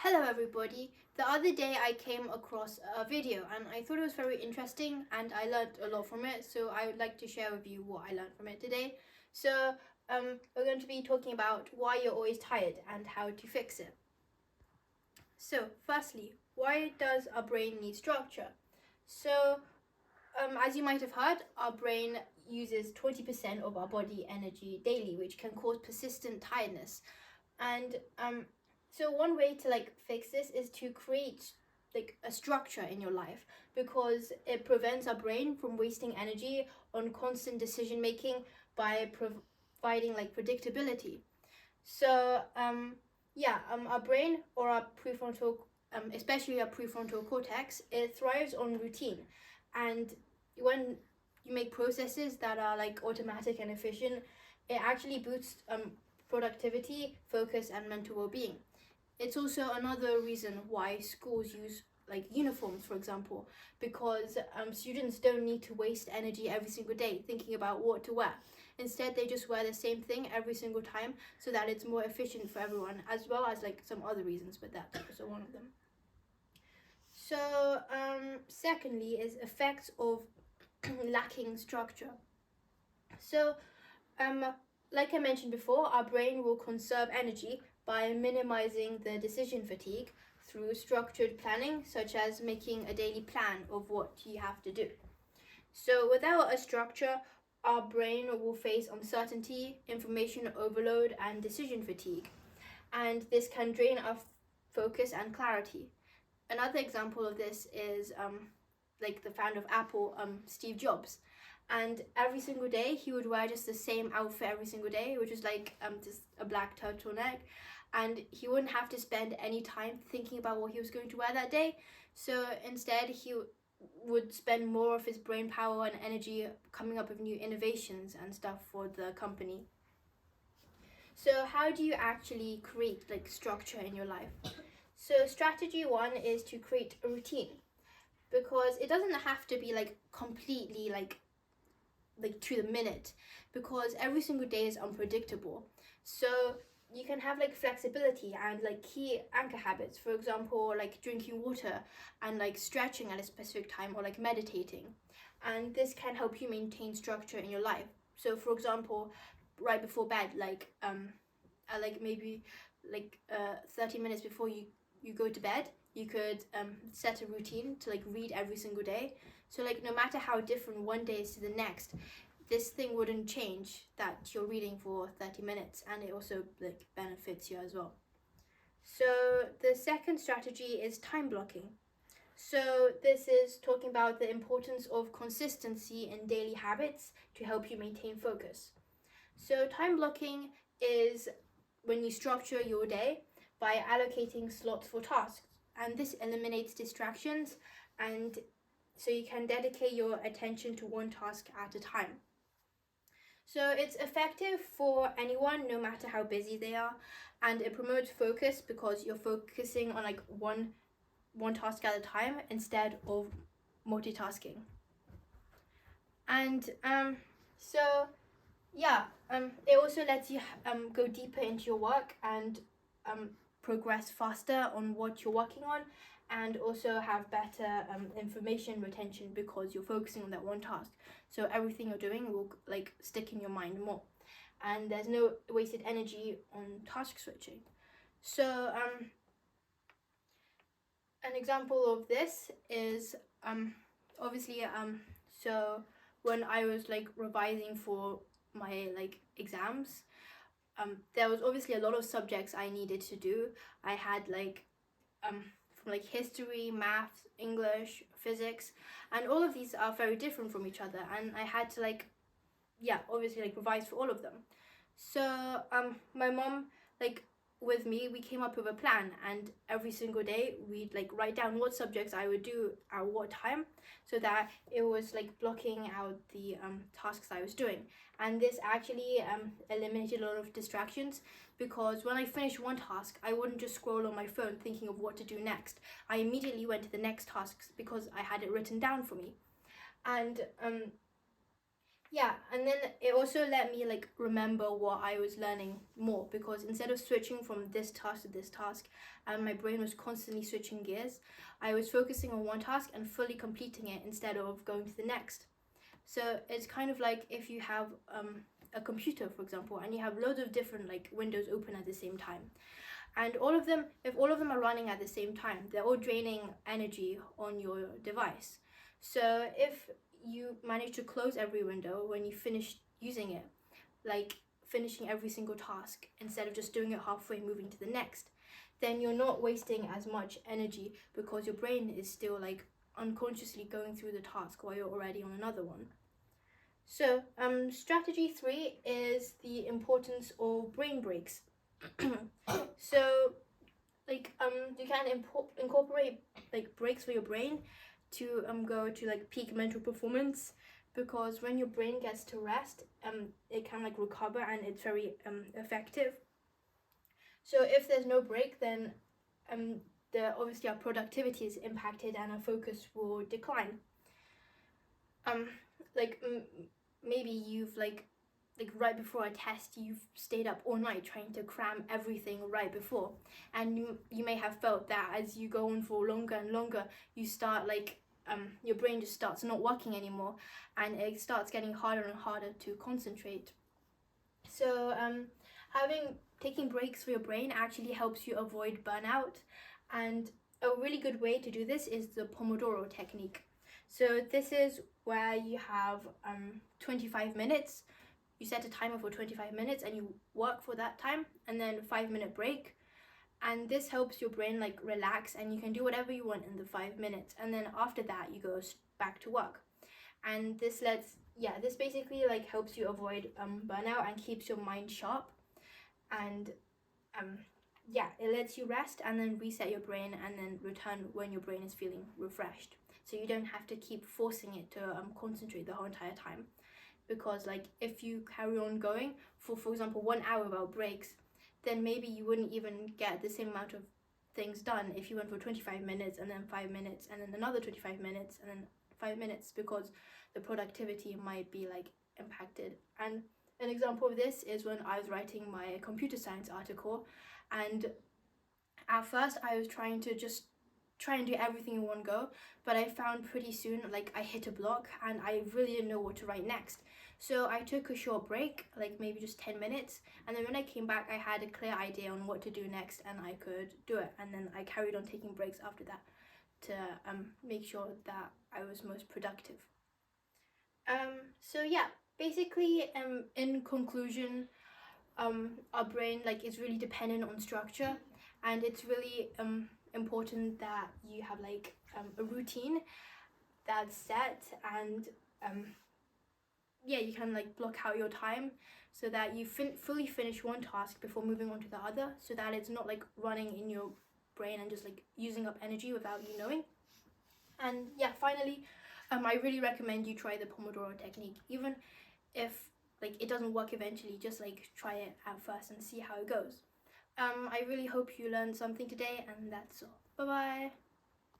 Hello everybody. The other day I came across a video and I thought it was very interesting and I learned a lot from it, so I would like to share with you what I learned from it today. So we're going to be talking about why you're always tired and how to fix it. So firstly, why does our brain need structure? So as you might have heard, our brain uses 20% of our body energy daily, which can cause persistent tiredness. And so one way to fix this is to create a structure in your life, because it prevents our brain from wasting energy on constant decision making by providing predictability. So our brain, or our prefrontal, especially our prefrontal cortex, it thrives on routine, and when you make processes that are automatic and efficient, it actually boosts productivity, focus, and mental well-being. It's also another reason why schools use uniforms, for example, because students don't need to waste energy every single day thinking about what to wear. Instead, they just wear the same thing every single time so that it's more efficient for everyone, as well as some other reasons, but that's also one of them. So secondly is effects of lacking structure. So like I mentioned before, our brain will conserve energy by minimizing the decision fatigue through structured planning, such as making a daily plan of what you have to do. So without a structure, our brain will face uncertainty, information overload, and decision fatigue. And this can drain our focus and clarity. Another example of this is the founder of Apple, Steve Jobs. And every single day he would wear just the same outfit every single day, which is just a black turtleneck, and he wouldn't have to spend any time thinking about what he was going to wear that day. So instead he would spend more of his brain power and energy coming up with new innovations and stuff for the company. So how do you actually create structure in your life? So strategy 1 is to create a routine, because it doesn't have to be completely to the minute, because every single day is unpredictable. So you can have flexibility and key anchor habits, for example drinking water and stretching at a specific time, or meditating, and this can help you maintain structure in your life. So for example, right before bed, maybe 30 minutes before you go to bed, you could set a routine to read every single day. So no matter how different one day is to the next, this thing wouldn't change that you're reading for 30 minutes, and it also benefits you as well. So the second strategy is time blocking. So this is talking about the importance of consistency in daily habits to help you maintain focus. So time blocking is when you structure your day by allocating slots for tasks, and this eliminates distractions, and so you can dedicate your attention to one task at a time. So it's effective for anyone, no matter how busy they are, and it promotes focus because you're focusing on one task at a time instead of multitasking. And it also lets you go deeper into your work and progress faster on what you're working on, and also have better information retention because you're focusing on that one task. So everything you're doing will stick in your mind more, and there's no wasted energy on task switching. So an example of this is obviously so when I was revising for my exams, there was obviously a lot of subjects I needed to do. I had from history, maths, English, physics, and all of these are very different from each other, and I had to obviously revise for all of them. So my mom with me, we came up with a plan, and every single day we'd write down what subjects I would do at what time, so that it was blocking out the tasks I was doing. And this actually eliminated a lot of distractions, because when I finished one task, I wouldn't just scroll on my phone thinking of what to do next. I immediately went to the next tasks because I had it written down for me. And Yeah, and then it also let me like remember what I was learning more, because instead of switching from this task to this task, and my brain was constantly switching gears, I was focusing on one task and fully completing it instead of going to the next. So it's kind of like if you have a computer, for example, and you have loads of different like windows open at the same time, and all of them, if all of them are running at the same time, they're all draining energy on your device. So if you manage to close every window when you finish using it, like finishing every single task instead of just doing it halfway, moving to the next, then you're not wasting as much energy, because your brain is still like unconsciously going through the task while you're already on another one. So strategy 3 is the importance of brain breaks. So like you can incorporate like breaks for your brain to go to like peak mental performance, because when your brain gets to rest, it can like recover, and it's very effective. So if there's no break, then obviously our productivity is impacted and our focus will decline. Like maybe you've like right before a test, you've stayed up all night trying to cram everything right before, and you may have felt that as you go on for longer and longer, you start like your brain just starts not working anymore, and it starts getting harder and harder to concentrate. So taking breaks for your brain actually helps you avoid burnout, and a really good way to do this is the Pomodoro technique. So this is where you have 25 minutes. You set a timer for 25 minutes and you work for that time, and then 5-minute break. And this helps your brain like relax, and you can do whatever you want in the 5 minutes. And then after that, you go back to work. And this basically like helps you avoid burnout and keeps your mind sharp. And it lets you rest and then reset your brain, and then return when your brain is feeling refreshed. So you don't have to keep forcing it to concentrate the whole entire time, because like if you carry on going for example 1 hour without breaks, then maybe you wouldn't even get the same amount of things done if you went for 25 minutes and then 5 minutes and then another 25 minutes and then 5 minutes, because the productivity might be like impacted. And an example of this is when I was writing my computer science article, and at first I was trying to do everything in one go, but I found pretty soon like I hit a block and I really didn't know what to write next. So I took a short break, like maybe just 10 minutes, and then when I came back I had a clear idea on what to do next and I could do it. And then I carried on taking breaks after that to make sure that I was most productive. So yeah, basically in conclusion, our brain like is really dependent on structure, and it's really important that you have like a routine that's set, and you can like block out your time so that you fully finish one task before moving on to the other, so that it's not like running in your brain and just like using up energy without you knowing. And finally, I really recommend you try the Pomodoro technique, even if like it doesn't work eventually. Just like try it at first and see how it goes. I really hope you learned something today, and that's all. Bye bye.